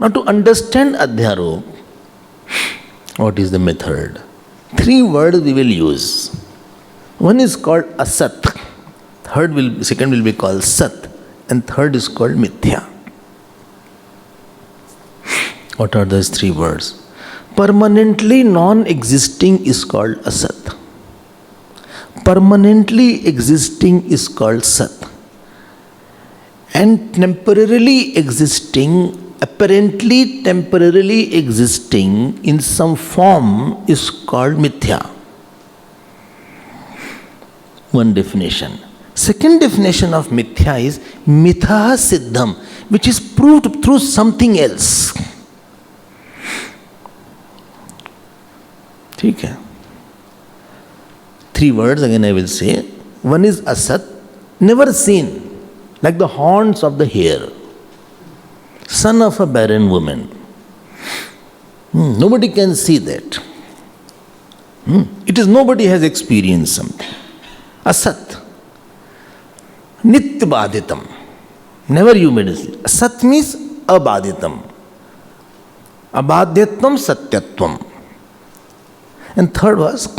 Now to understand Adhyarop, what is the method? 3 words we will use. One is called Asat, second will be called Sat, and third is called Mithya. What are those 3 words? Permanently non-existing is called Asat. Permanently existing is called Sat. And temporarily existing, apparently temporarily existing in some form is called Mithya. One definition. Second definition of Mithya is Mitha Siddham, which is proved through something else. ठीक है. 3 words again I will say. One is Asat, never seen, like the horns of the hare, son of a barren woman. Nobody can see that. It is nobody has experienced something. Asat. Nityabaditam. Never you may see. Asat means abaditam. Abadhyatvam satyatvam. And third was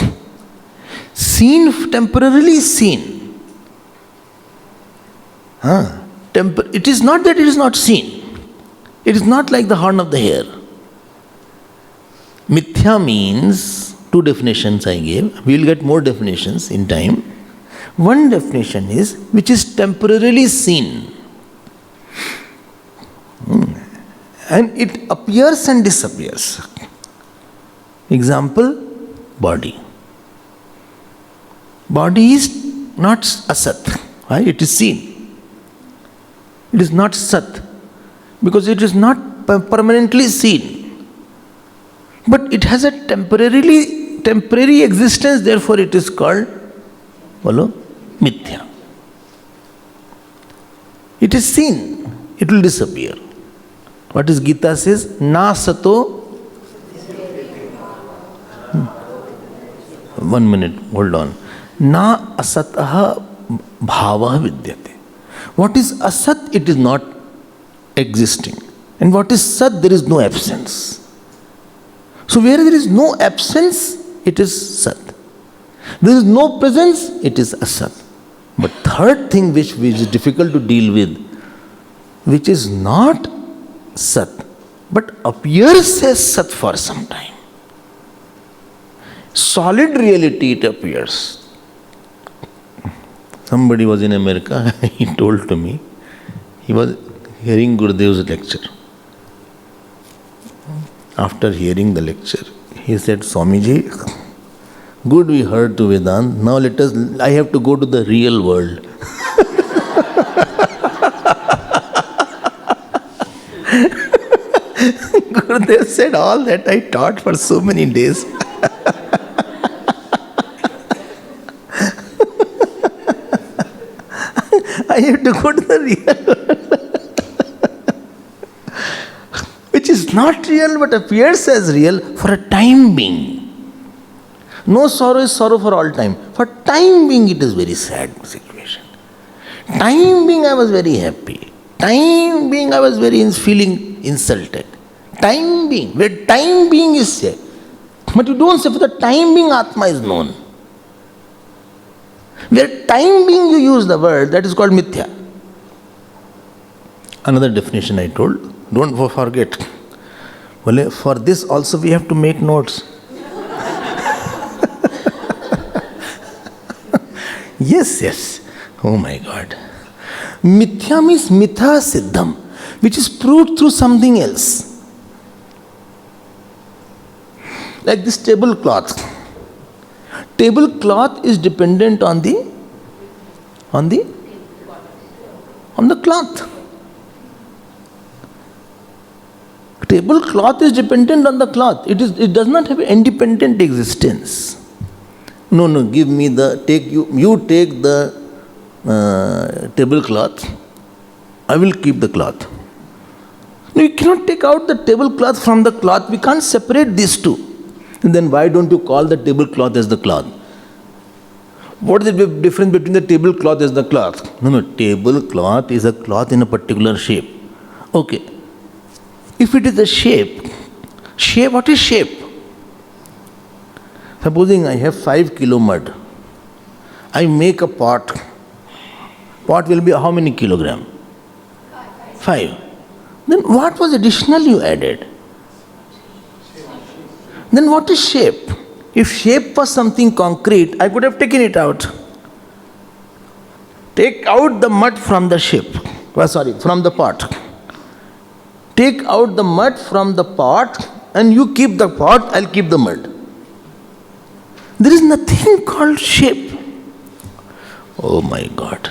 seen, temporarily seen. It is not that it is not seen. It is not like the horn of the hare. Mithya means 2 definitions I gave. We will get more definitions in time. One definition is which is temporarily seen. And it appears and disappears. Example, body. Body is not asat. Right? It is seen. It is not sat. Because it is not permanently seen. But it has a temporary existence, therefore it is called Mithya. It is seen. It will disappear. What is Gita says? Na sato. 1 minute, hold on. Na asataha bhava vidyate. What is asat? It is not existing. And what is sat? There is no absence. So where there is no absence, it is sat. There is no presence, it is asat. But third thing which is difficult to deal with, which is not sat, but appears as sat for some time. Solid reality it appears. Somebody was in America, he told to me, he was hearing Gurudev's lecture. After hearing the lecture, he said, Swamiji, good we heard to Vedant, now I have to go to the real world. Gurudev said, all that I taught for so many days. I have to go to the real world. Which is not real but appears as real for a time being. No sorrow is sorrow for all time. For time being it is very sad situation. Time being I was very happy. Time being I was feeling insulted. Time being, where time being is said. But you don't say for the time being Atma is known. Where time being you use the word, that is called Mithya. Another definition I told, don't forget. Well, for this also we have to make notes. Yes. Oh my God. Mithya means Mitha Siddham, which is proved through something else. Like this tablecloth. Tablecloth is dependent on the cloth. Tablecloth is dependent on the cloth. It does not have an independent existence. No, give me you take the tablecloth. I will keep the cloth. No, you cannot take out the tablecloth from the cloth. We can't separate these two. And then why don't you call the tablecloth as the cloth? What is the difference between the tablecloth as the cloth? No, tablecloth is a cloth in a particular shape. Okay. If it is a shape, what is shape? Supposing I have 5 kilo mud, I make a pot. Pot will be how many kilogram? 5. Then what was additional you added? Then what is shape? If shape was something concrete, I could have taken it out. Take out the mud from the shape. From the pot. Take out the mud from the pot and you keep the pot, I'll keep the mud. There is nothing called shape. Oh my God.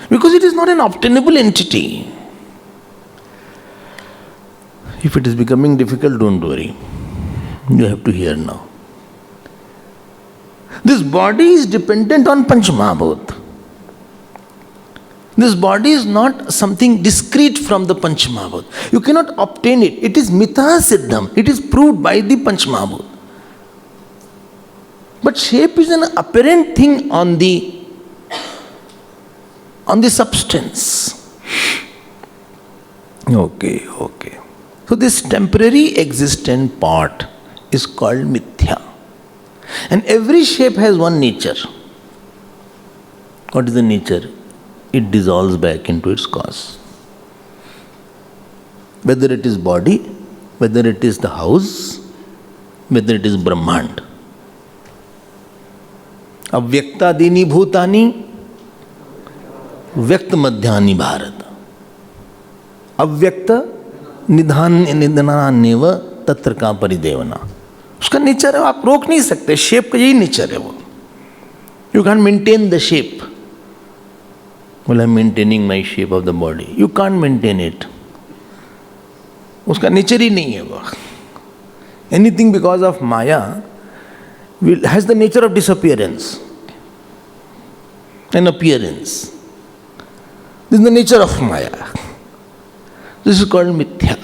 Because it is not an obtainable entity. If it is becoming difficult, don't worry. You have to hear now. This body is dependent on Panchamahabhut. This body is not something discrete from the Panchamahabhut. You cannot obtain it. It is mitha siddham. It is proved by the Panchamahabhut. But shape is an apparent thing on the substance. Okay. So this temporary existent part is called mithya. And every shape has one nature. What is the nature? It dissolves back into its cause. Whether it is body, whether it is the house, whether it is Brahmand. Avyaktadini bhutani, व्यक्त मध्यानि भारत. अव्यक्त निधनान्यव तत्र का परिदेवना. उसका nature है, आप रोक नहीं सकते. शेप का यही नेचर है वो. You can maintain the shape. Well, I'm maintaining my shape of the body. You can't maintain it. उसका नेचर ही नहीं है वो. Anything because of Maya has the nature of disappearance and appearance. This is the nature of Maya. This is called mithya.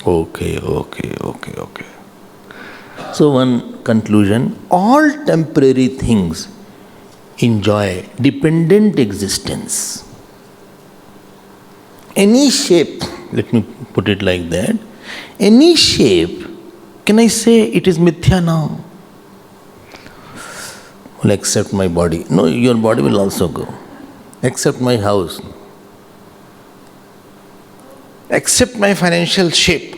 Okay. So one conclusion, all temporary things enjoy dependent existence. Any shape, let me put it like that, any shape, can I say it is mithya now? Well, except my body. No, your body will also go. Except my house. Except my financial shape.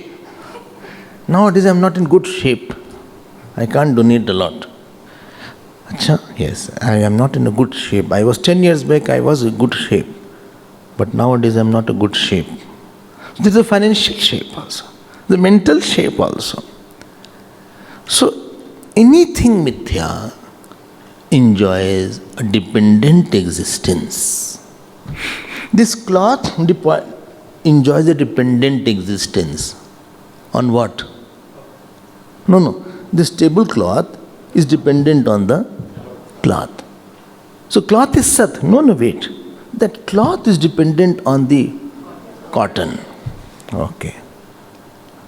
Nowadays I am not in good shape. I can't donate a lot. Achha, yes, I am not in a good shape. I was 10 years back, I was in good shape. But nowadays I am not in good shape. There is a financial shape also. The mental shape also. So, anything mithya enjoys a dependent existence. This cloth enjoys a dependent existence. On what? No. This tablecloth is dependent on the cloth. So cloth is sat. No, wait. That cloth is dependent on the cotton. Okay.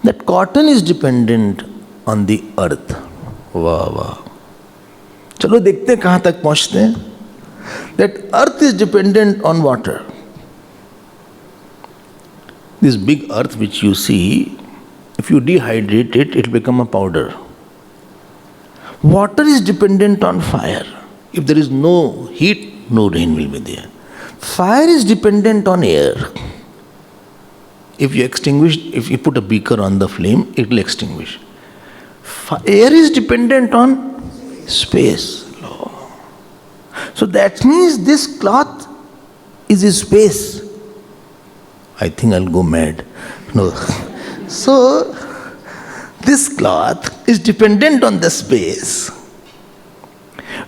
That cotton is dependent on the earth. वाह. चलो देखते हैं कहाँ तक पहुँचते हैं. That earth is dependent on water. This big earth which you see, if you dehydrate it, it will become a powder. Water is dependent on fire. If there is no heat, no rain will be there. Fire is dependent on air. If you put a beaker on the flame, it will extinguish. Air is dependent on space. So that means this cloth is a space. I think I'll go mad. No. So, this cloth is dependent on the space.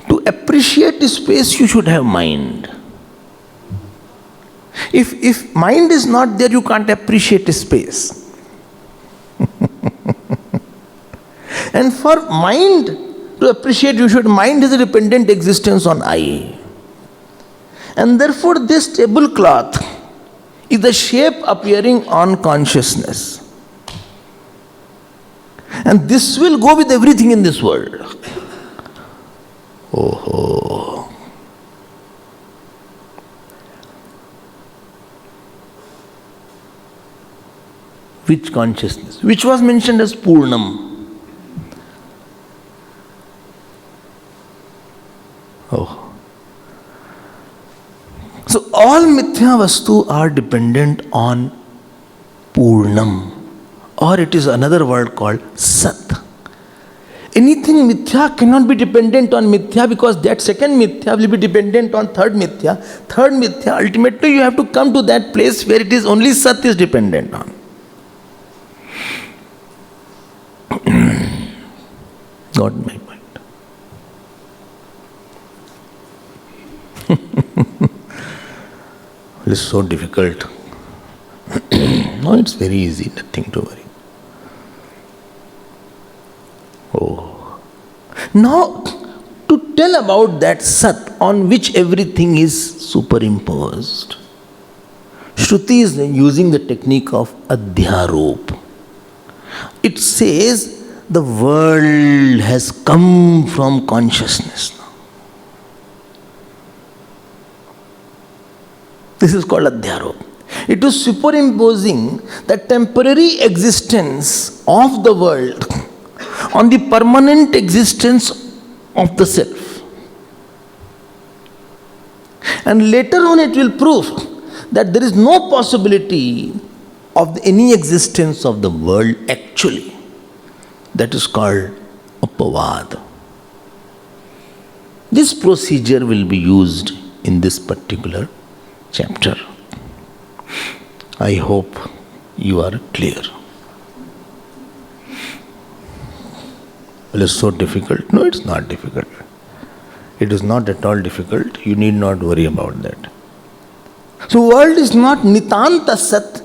To appreciate space, you should have mind. If mind is not there, you can't appreciate space. And for mind to appreciate, mind has a dependent existence on I. And therefore, this tablecloth is the shape appearing on consciousness. And this will go with everything in this world. Oh. Which consciousness? Which was mentioned as Purnam. Oh. So all mithya vastu are dependent on Purnam, or it is another word called Sat. Anything mithya cannot be dependent on mithya, because that second mithya will be dependent on third mithya. Third mithya, ultimately you have to come to that place where it is only Sat is dependent on. Got my point. It is so difficult. No, it's very easy, nothing to worry. Oh. Now, to tell about that Sat on which everything is superimposed, Shruti is using the technique of Adhyarop. It says the world has come from consciousness. This is called Adhyarop. It is superimposing the temporary existence of the world on the permanent existence of the self. And later on it will prove that there is no possibility of any existence of the world actually. That is called Upavad. This procedure will be used in this particular chapter. I hope you are clear. Well, it's so difficult. No, it's not difficult. It is not at all difficult. You need not worry about that. So world is not Nitanta Sat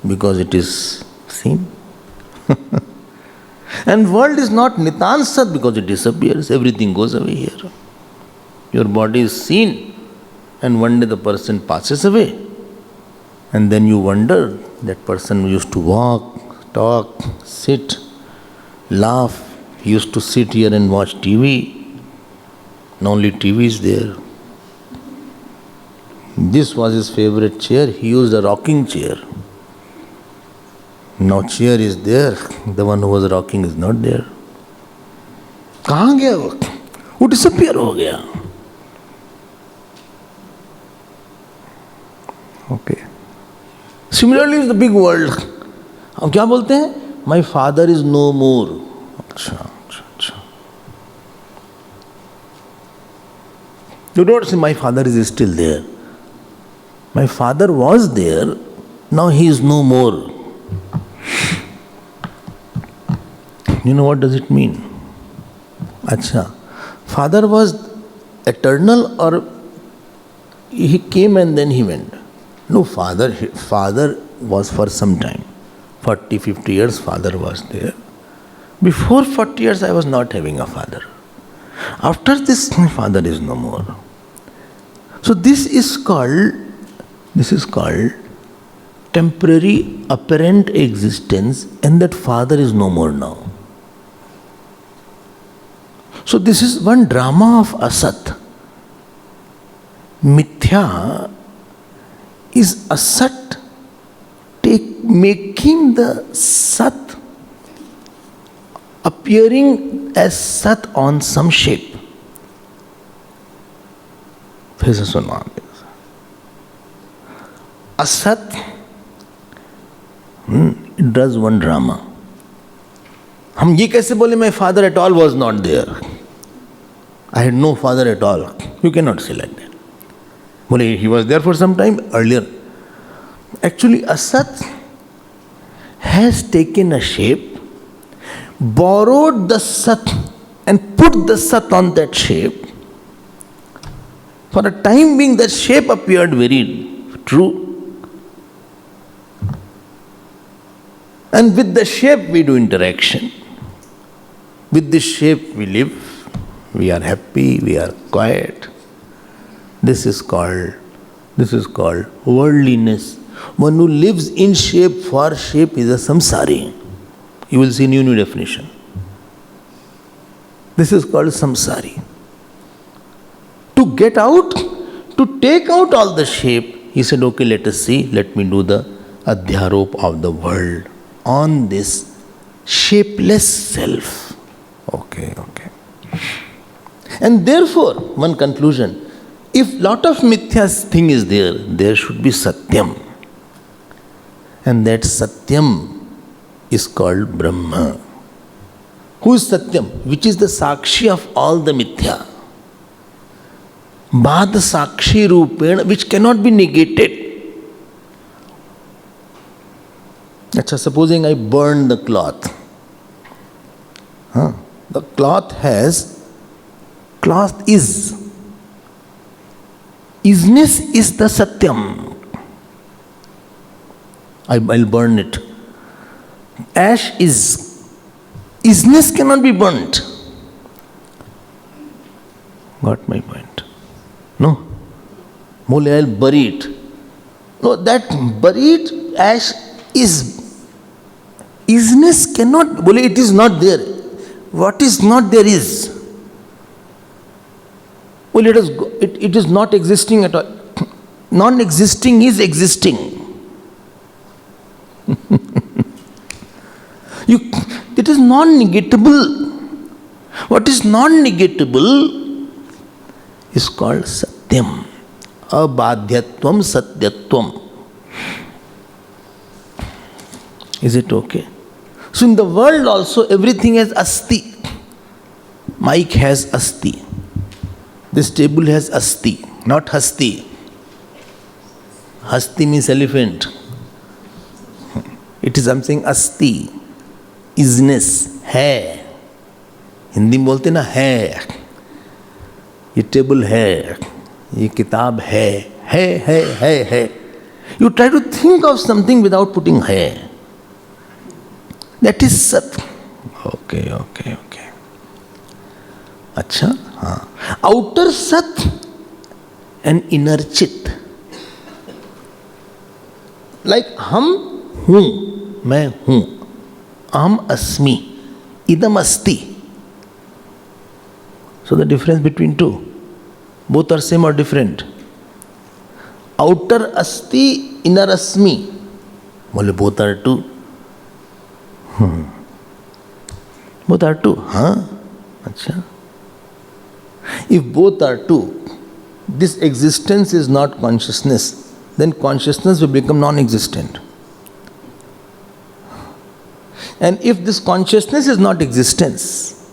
because it is seen. And world is not Nitan Sat because it disappears. Everything goes away here. Your body is seen and one day the person passes away. And then you wonder, that person used to walk, talk, sit, laugh. He used to sit here and watch TV. Now only TV is there. This was his favorite chair. He used a rocking chair. Now chair is there. The one who was rocking is not there. कहाँ गया वो? वो disappear हो गया. Okay. Similarly is the big world. हम क्या बोलते हैं? My father is no more. अच्छा. You don't say my father is still there. My father was there. Now he is no more. You know what does it mean? Acha. Father was eternal or he came and then he went? No, father was for some time. 40, 50 years father was there. Before 40 years I was not having a father. After this my father is no more. So this is called temporary apparent existence, and that father is no more now. So this is one drama of Asat. Mithya is Asat making the Sat appearing as Sat on some shape. फिर से सुनो आप. Asat it does one drama. हम ये कैसे बोले my father at all was not there? I had no father at all. You cannot say like that. बोले he was there for some time earlier. Actually Asat has taken a shape, borrowed the Sat and put the Sat on that shape. For a time being that shape appeared very true. And with the shape we do interaction. With this shape we live, we are happy, we are quiet. This is called worldliness. One who lives in shape for shape is a samsari. You will see new definition. This is called samsari. To get out, to take out all the shape, he said, okay, let us see, let me do the adhyarop of the world on this shapeless self. Okay. And therefore, one conclusion, if lot of mithya thing is there, there should be Satyam. And that Satyam is called Brahma. Who is Satyam? Which is the Sakshi of all the mithya. Bad Sakshi Rupena, which cannot be negated. Achha, supposing I burn the cloth. The cloth is. Isness is the Satyam. I'll burn it. Ash is. Isness cannot be burnt. Got my point? No. Mole, I'll bury it. No, that buried ash is. Isness cannot. Bole, it is not there. What is not there is. Well, it is not existing at all. Non-existing is existing. It is non-negatable. What is non-negatable is called Satyam. Abadhyatvam Satyatvam. Is it okay? So in the world also everything has Asti. Mic has Asti. This table has Asti, not Hasti. Hasti means elephant. It is something Asti. Isness, है. हिंदी में बोलते ना है. ये table है. ये किताब है. You try to think of something without putting है. That is Sat. Okay. अच्छा, हाँ. Outer Sat and inner Chit. Like हम हूँ, मैं हूँ. Aham asmi, idam asti. So the difference between two, both are same or different. Outer asti, inner asmi. Bole both are two. Both are two, huh? Achha. If both are two, this existence is not consciousness, then consciousness will become non-existent. And if this consciousness is not existence,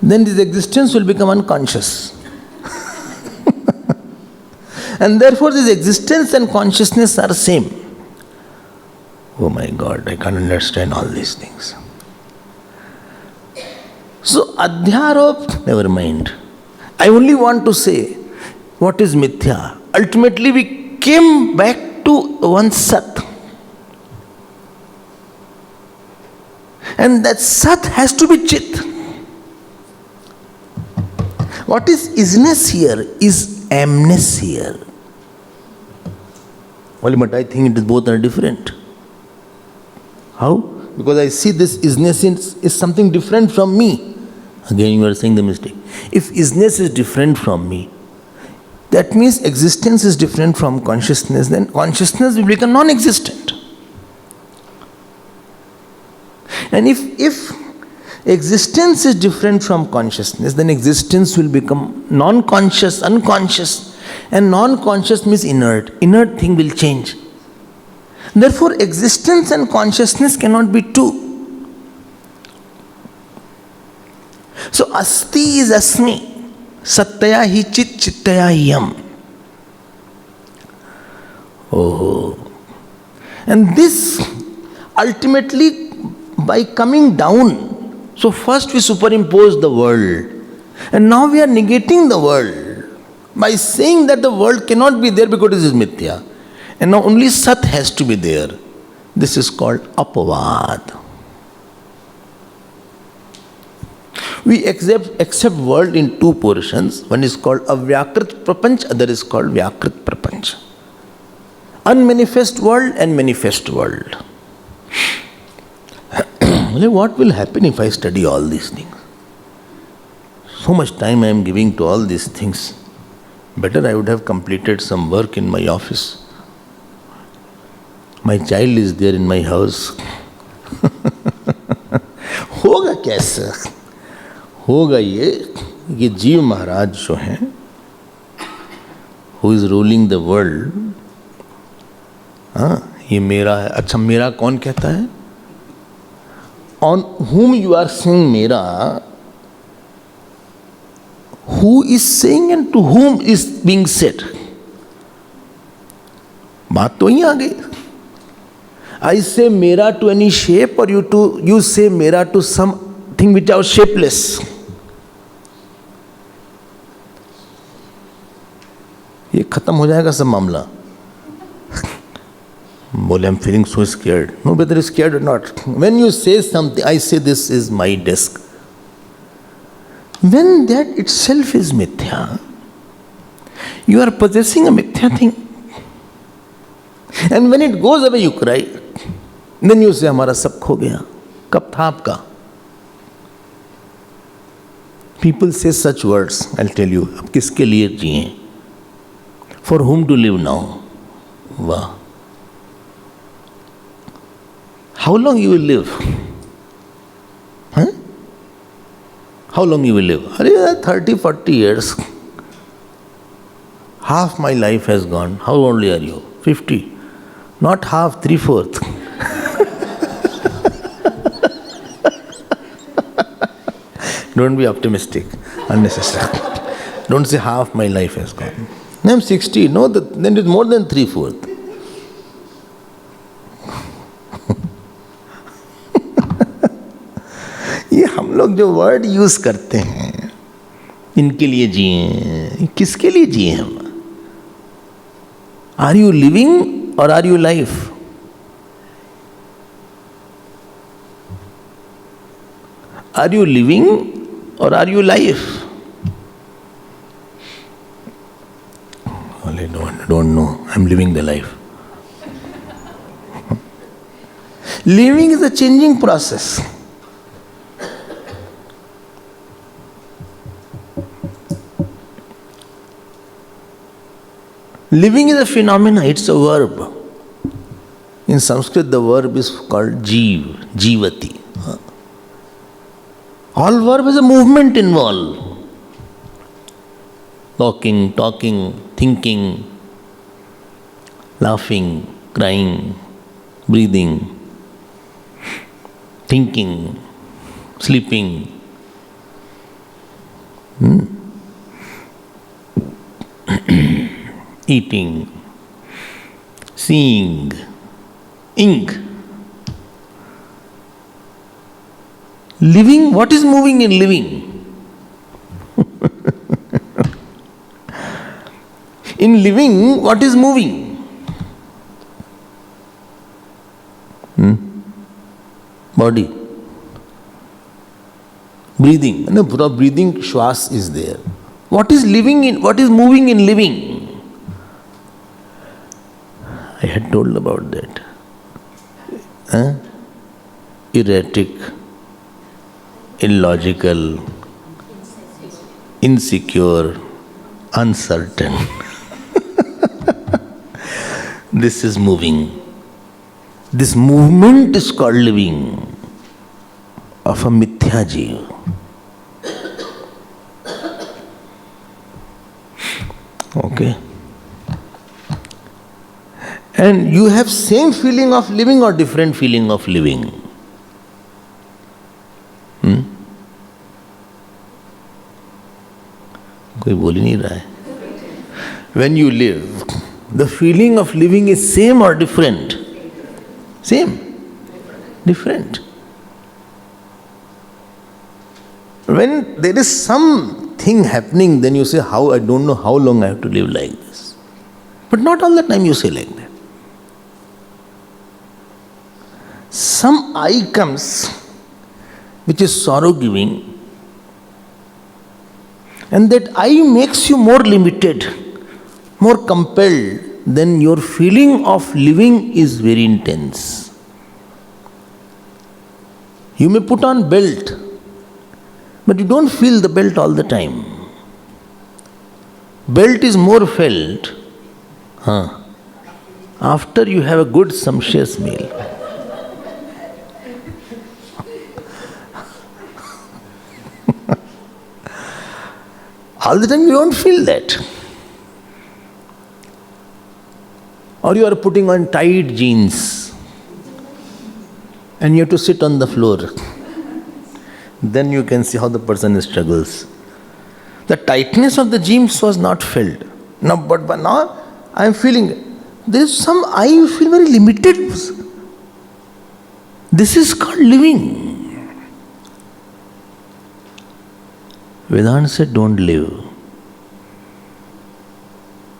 then this existence will become unconscious. And therefore this existence and consciousness are same. Oh my God, I can't understand all these things. So adhyarop, never mind. I only want to say, what is mithya? Ultimately we came back to one Sat. And that Sat has to be Chit. What is isness here is amness here. Well, but I think both are different. How? Because I see this isness is something different from me. Again, you are saying the mistake. If isness is different from me, that means existence is different from consciousness, then consciousness will become non-existent. And if existence is different from consciousness, then existence will become non-conscious, unconscious. And non-conscious means inert. Inert thing will change. Therefore, existence and consciousness cannot be two. So, asti is asmi. Sattaya hi chit, chittaya hi yam. Oh. And this ultimately by coming down. So first we superimpose the world. And now we are negating the world. By saying that the world cannot be there because it is mithya. And now only Sat has to be there. This is called apavad. We accept world in two portions. One is called avyakrit prapanch, other is called vyakrit prapanch. Unmanifest world and manifest world. What will happen if I study all these things? So much time I am giving to all these things. Better I would have completed some work in my office. My child is there in my house. होगा कैसे? होगा ये कि जीव महाराज जो हैं, who is ruling the world, हाँ, ये मेरा है। अच्छा, मेरा कौन कहता है? On whom you are saying मेरा, who is saying and to whom is being said? बात तो यहीं आ गई। I say मेरा to any shape or you say मेरा to something which are shapeless. ये खत्म हो जाएगा सब मामला। बोले I'm feeling so scared. No, whether scared or not. When you say something, I say this is my desk. When that itself is mithya, you are possessing a mithya thing. And when it goes away, you cry. Then you say हमारा सब खो गया। कब था आपका? People say such words. I'll tell you. अब किसके लिए जिए? For whom to live now? वाह। How long you will live? Huh? How long you will live? 30, 40 years. Half my life has gone. How old are you? 50. Not half, 3/4. Don't be optimistic, unnecessary. Don't say half my life has gone. I'm 60. No, then it's more than 3/4. ये हम लोग जो word use करते हैं, इनके लिए जिए, किसके लिए जिए हम? Are you living or are you life? Are you living or are you life? Don't know. I'm living the life. Living is a changing process. Living is a phenomena, it's a verb. In Sanskrit, the verb is called jeev, jeevati. All verb has a movement involved. Walking, talking, thinking, laughing, crying, breathing, thinking, sleeping. Eating, seeing, ink. Living, what is moving in living? In living, what is moving? Body. Breathing. No, breathing, shwas is there. What is living in, what is moving in living? I had told about that. Erratic, illogical, insecure, uncertain. This is moving. This movement is called living of a mithya jiva. Okay. And you have same feeling of living or different feeling of living? कोई बोल ही नहीं रहा है. When you live, the feeling of living is same or different? Same. Different. When there is something happening, then you say, how, I don't know how long I have to live like this. But not all the time you say like that. Some I comes, which is sorrow giving, and that I makes you more limited, more compelled, then your feeling of living is very intense. You may put on belt, but you don't feel the belt all the time. Belt is more felt after you have a good sumptuous meal. All the time you don't feel that. Or you are putting on tight jeans and you have to sit on the floor. Then you can see how the person struggles. The tightness of the jeans was not felt. Now, but now I am feeling there is some, I feel very limited. This is called living. Vedanta said, don't live.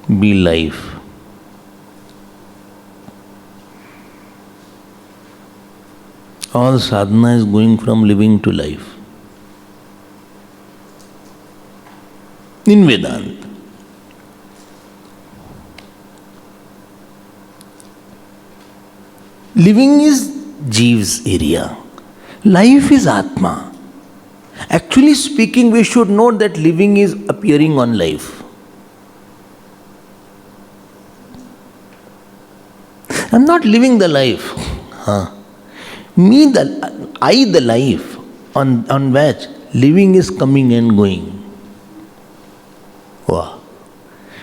Be life. All sadhana is going from living to life. In Vedanta. Living is Jeev's area. Life is Atma. Actually speaking, we should know that living is appearing on life. I am not living the life. I the life on which living is coming and going. Wow.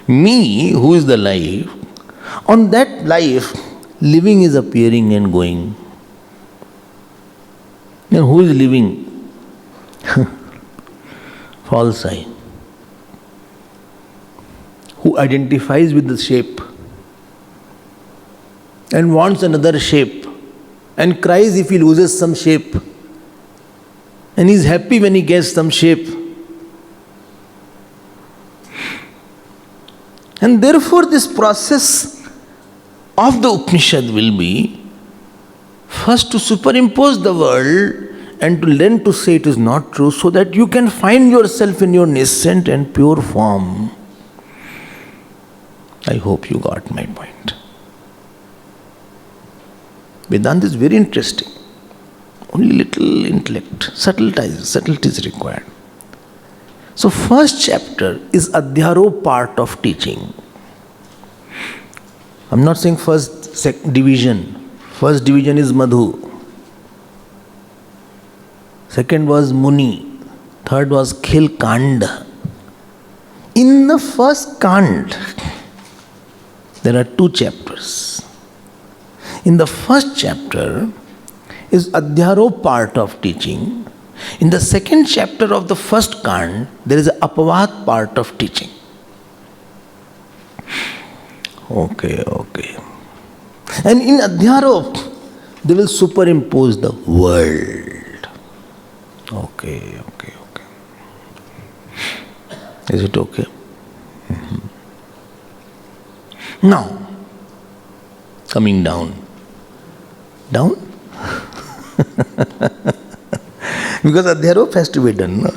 Me, who is the life, on that life, living is appearing and going. Then who is living? False I. Who identifies with the shape and wants another shape and cries if he loses some shape and is happy when he gets some shape. And therefore this process of the Upanishad will be first to superimpose the world and to learn to say it is not true, so that you can find yourself in your nascent and pure form. I hope you got my point. Vedanta is very interesting. Only little intellect, subtlety is required. So first chapter is Adhyaro part of teaching. I'm not saying first division. First division is Madhu. Second was Muni. Third was Khil Kanda. In the first Kand, there are 2 chapters. In the first chapter is Adhyaro part of teaching. In the second chapter of the first Kand, there is an Apavad part of teaching. Okay. And in Adhyaro, they will superimpose the world. Okay. Is it okay? Now, coming down. Down? Because Adhyarop has to be done. No?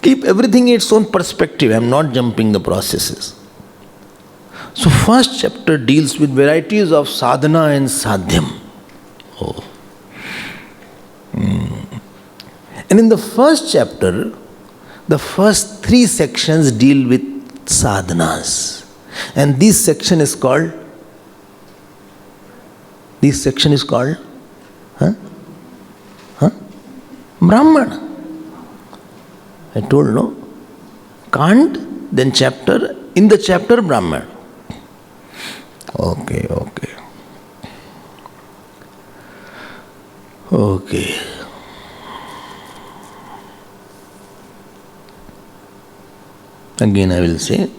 Keep everything in its own perspective. I am not jumping the processes. So first chapter deals with varieties of sadhana and sadhyam. And in the first chapter, the first 3 sections deal with sadhanas. And this section is called Brahmana. I told, no? Kand, then chapter, in the chapter Brahmana. Okay. Again I will say,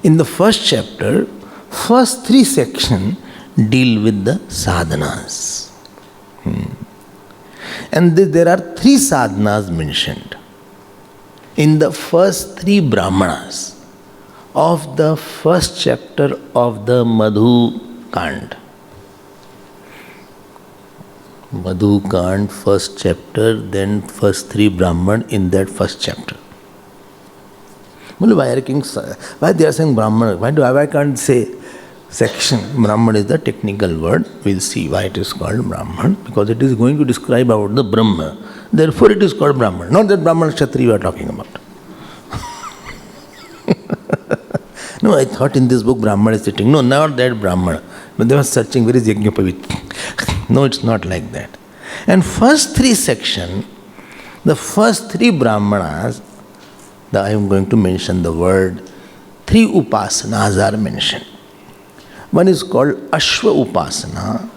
in the first chapter, first 3 sections deal with the sadhanas. And there are 3 sadhanas mentioned in the first 3 brahmanas of the first chapter of the Madhu Kand. Madhu Kand, first chapter, then first 3 Brahman in that first chapter. Why they are saying Brahman? Why can't say section? Brahman is the technical word. We'll see why it is called Brahman. Because it is going to describe about the Brahma. Therefore it is called Brahman. Not that Brahman Kshatriya we are talking about. No, I thought in this book Brahmana is sitting. No, not that Brahmana. But they were searching, where is Yajñapavit? No, it's not like that. And first three section, the first three Brahmanas, I am going to mention the word, three upasanas are mentioned. One is called Ashwa Upasana,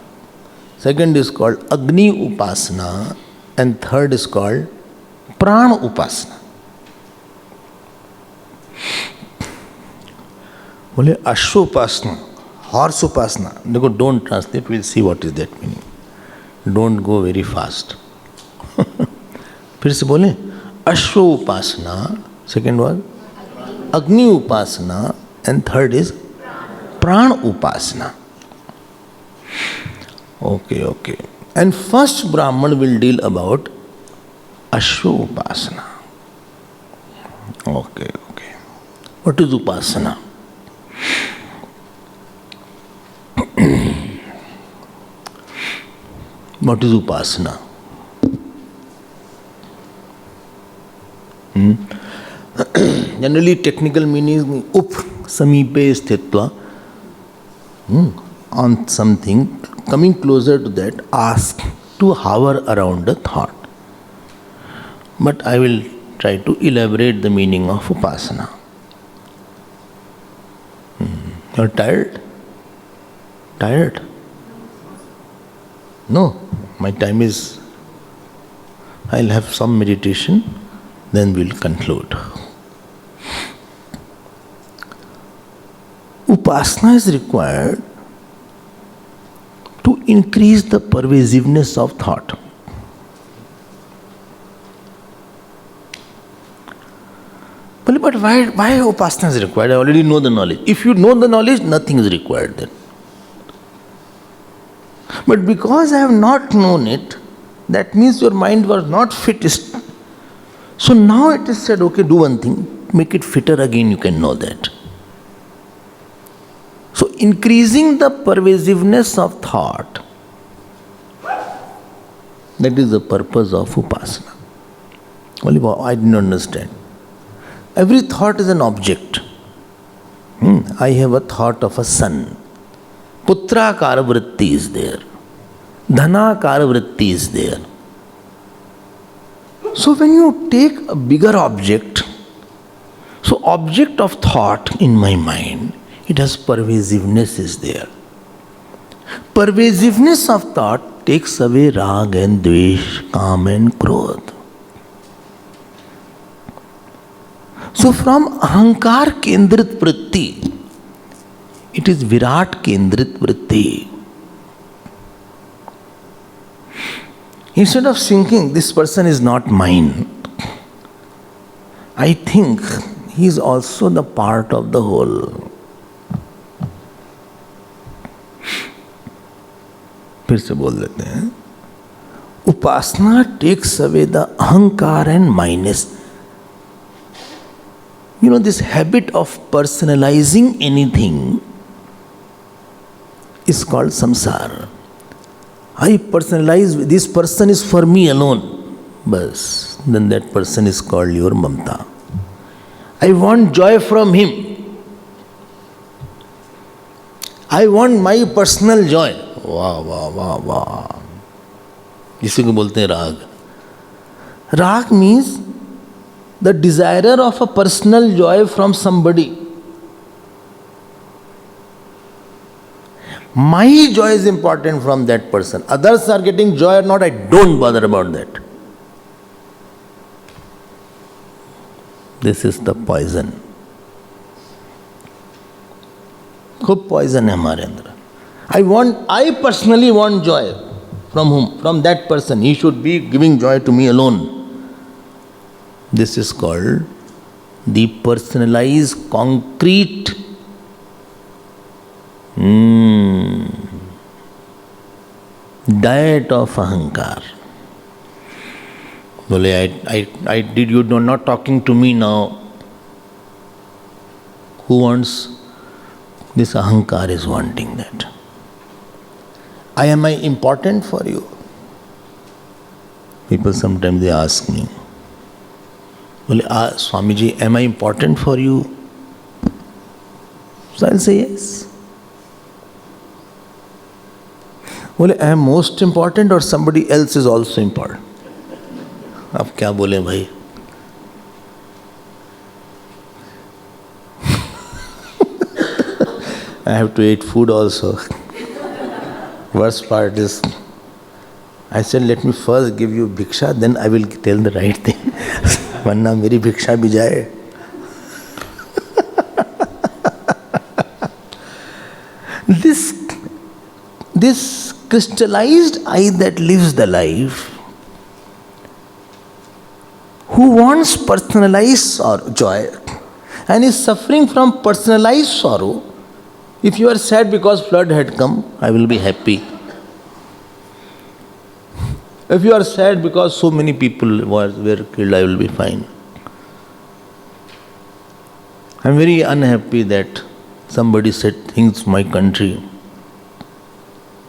second is called Agni Upasana, and third is called Prana Upasana. बोले अश्व उपासना, horse उपासना. देखो, don't translate, will see what is that meaning. Don't go very fast. फिर से बोले अश्व उपासना, second was अग्नि उपासना, and third is prana upasana. Okay okay. And first Brahmana will deal about ashva upasana. Okay okay. What is upasana? What is upasana? Generally, technical meaning is up, samipe sthitva, on something, coming closer to that, ask to hover around the thought. But I will try to elaborate the meaning of upasana. You're tired? Tired? No, my time is, I'll have some meditation, then we'll conclude. Upasana is required to increase the pervasiveness of thought. But why upasana is required? I already know the knowledge. If you know the knowledge, nothing is required then. But because I have not known it, that means your mind was not fit. So now it is said, okay, do one thing, make it fitter again, you can know that. So increasing the pervasiveness of thought, that is the purpose of upasana. Only I didn't understand. Every thought is an object. I have a thought of a son. Putrakara vritti is there. Dhanakara vritti is there. So when you take a bigger object, so object of thought in my mind, it has pervasiveness is there. Pervasiveness of thought takes away rag and dvesh, kam and krodh. So from ahankar kendrit vritti, it is virat kendrit vritti. Instead of thinking this person is not mine, I think he is also the part of the whole. फिर से बोल देते हैं. Upasana takes away the ahankar and minus. You know, this habit of personalizing anything is called samsara. I personalize, this person is for me alone. Bas, then that person is called your mamta. I want joy from him. I want my personal joy. वाह वाह वाह वाह. इसी को बोलते हैं राग. Rag means the desirer of a personal joy from somebody. My joy is important from that person. Others are getting joy or not, I don't bother about that. This is the poison. खूब poison है हमारे अंदर. I personally want joy. From whom? From that person. He should be giving joy to me alone. This is called the personalized, concrete diet of ahankar. You're not talking to me now. Who wants? This ahankar is wanting that. Am I important for you? People sometimes they ask me, Swamiji, am I important for you? So I'll say yes. बोले I am most important or somebody else is also important? अब क्या बोले भाई? I have to eat food also. Worst part is, I said, let me first give you bhiksha, then I will tell the right thing. वरना मेरी भिक्षा भी जाए. This crystallized I that lives the life, who wants personalized joy and is suffering from personalized sorrow. If you are sad because flood had come, I will be happy. If you are sad because so many people were killed, I will be fine. I am very unhappy that somebody said things to my country.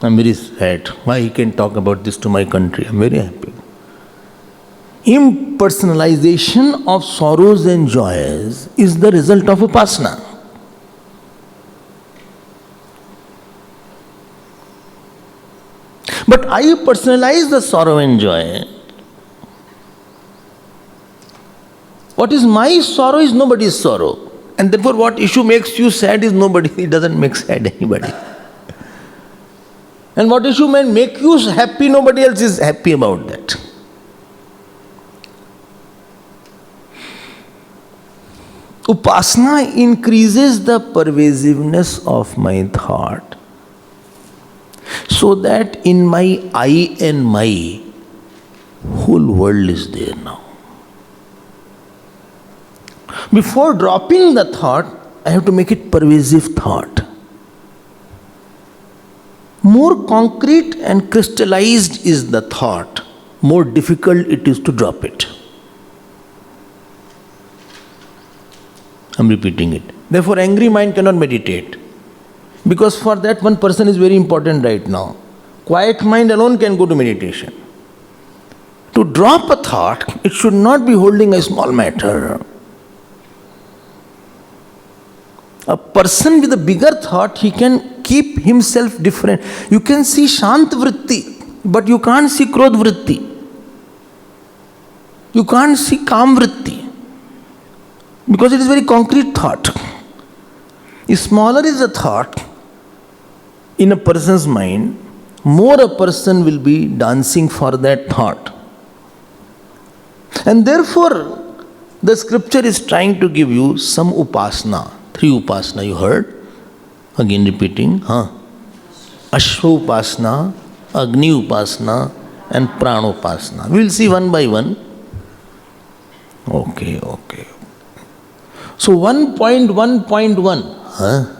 I am very sad. Why he can talk about this to my country? I am very happy. Impersonalization of sorrows and joys is the result of upasana. But I personalize the sorrow and joy. What is my sorrow is nobody's sorrow. And therefore what issue makes you sad is nobody. It doesn't make sad anybody. And what issue may make you happy, nobody else is happy about that. Upasana increases the pervasiveness of my thought, so that in my I and my, whole world is there now. Before dropping the thought, I have to make it pervasive thought. More concrete and crystallized is the thought, more difficult it is to drop it. I am repeating it. Therefore, angry mind cannot meditate. Because for that one person is very important right now. Quiet mind alone can go to meditation. To drop a thought, it should not be holding a small matter. A person with a bigger thought, he can keep himself different. You can see Shant Vritti, but you can't see Krodh Vritti. You can't see Kam Vritti. Because it is very concrete thought. If smaller is the thought in a person's mind, more a person will be dancing for that thought. And therefore, the scripture is trying to give you some upasana. 3 upasana you heard. Again repeating. Ashwa upasana, Agni upasana and Prana upasana. We will see one by one. Okay. So 1.1.1.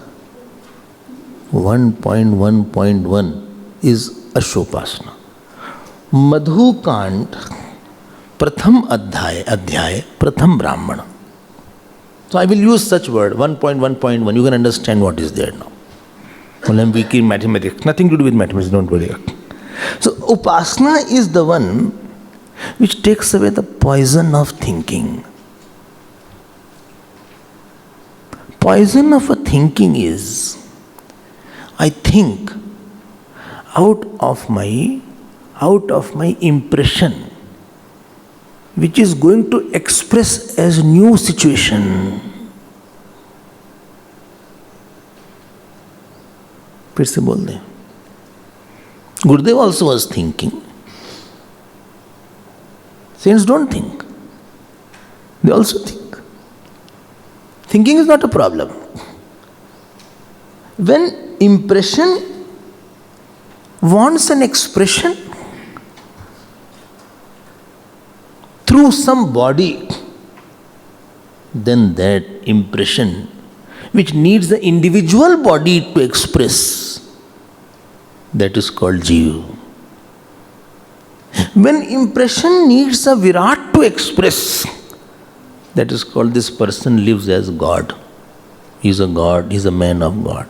1.1.1 is Ashopasana. Madhu Kand, Pratham Adhyay, Pratham Brahmana. So I will use such word, 1.1.1. You can understand what is there now. Well, I'm weak in mathematics. Nothing to do with mathematics, don't worry. So Upasana is the one which takes away the poison of thinking. Poison of a thinking is, I think out of my impression, which is going to express as new situation. फिर से बोल दें. Gurudev also was thinking. Saints don't think. They also think. Thinking is not a problem. When impression wants an expression through some body, then that impression, which needs the individual body to express, that is called Jiva. When impression needs a Virat to express, that is called, this person lives as God. He is a God, he is a man of God.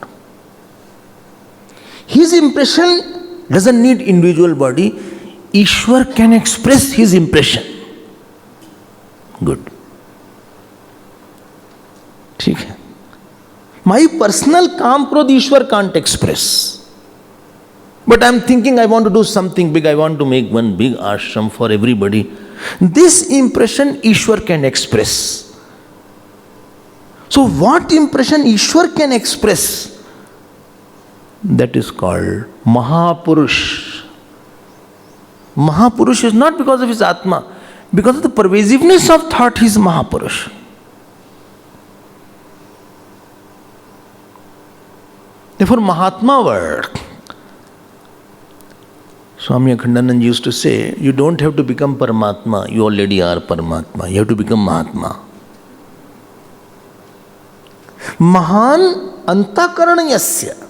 His impression doesn't need individual body. Ishwar can express his impression. Good. ठीक है. My personal काम क्रोध ईश्वर can't express. But I'm thinking I want to do something big, I want to make one big ashram for everybody. This impression Ishwar can express. So what impression Ishwar can express? That is called Mahapurush. Mahapurush is not because of his Atma, because of the pervasiveness of thought he is Mahapurush. Therefore Mahatma word, Swami Akhandanand used to say, you don't have to become Paramatma, you already are Paramatma. You have to become Mahatma. Mahan antakaranayasya.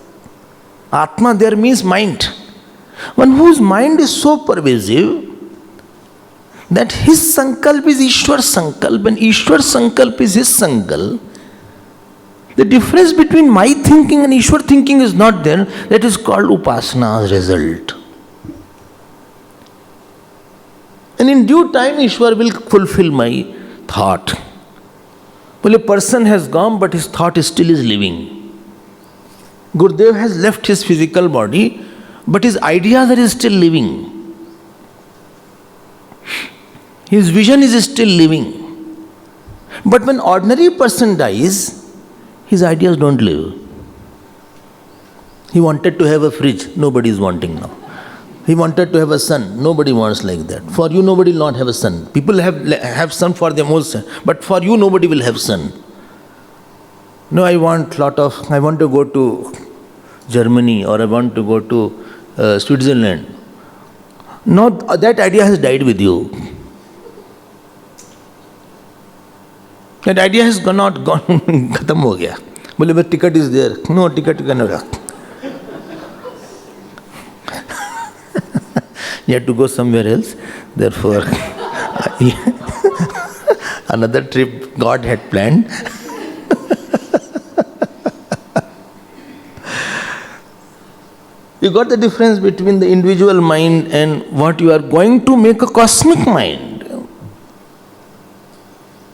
Atma there means mind. One whose mind is so pervasive that his sankalp is Ishwar sankalp and Ishwar sankalp is his sankalp. The difference between my thinking and Ishwar thinking is not there. That is called upasana's result. And in due time, Ishwar will fulfill my thought. Well, a person has gone, but his thought still is living. Gurudev has left his physical body, but his ideas are still living. His vision is still living. But when ordinary person dies, his ideas don't live. He wanted to have a fridge, nobody is wanting now. He wanted to have a son. Nobody wants like that. For you, nobody will not have a son. People have son for their own son. But for you, nobody will have son. No, I want to go to Germany or I want to go to Switzerland. No, that idea has died with you. That idea has gone, khatam ho gaya. Bole, but ticket is there. No, ticket cannot. You have to go somewhere else. Therefore, another trip God had planned. You got the difference between the individual mind and what you are going to make a cosmic mind.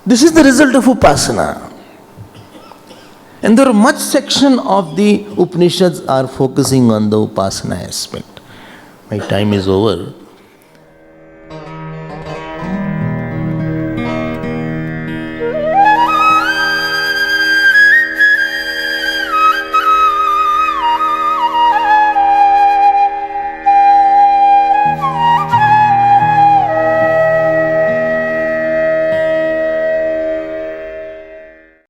This is the result of Upasana. And there are much section of the Upanishads are focusing on the Upasana aspect. My time is over.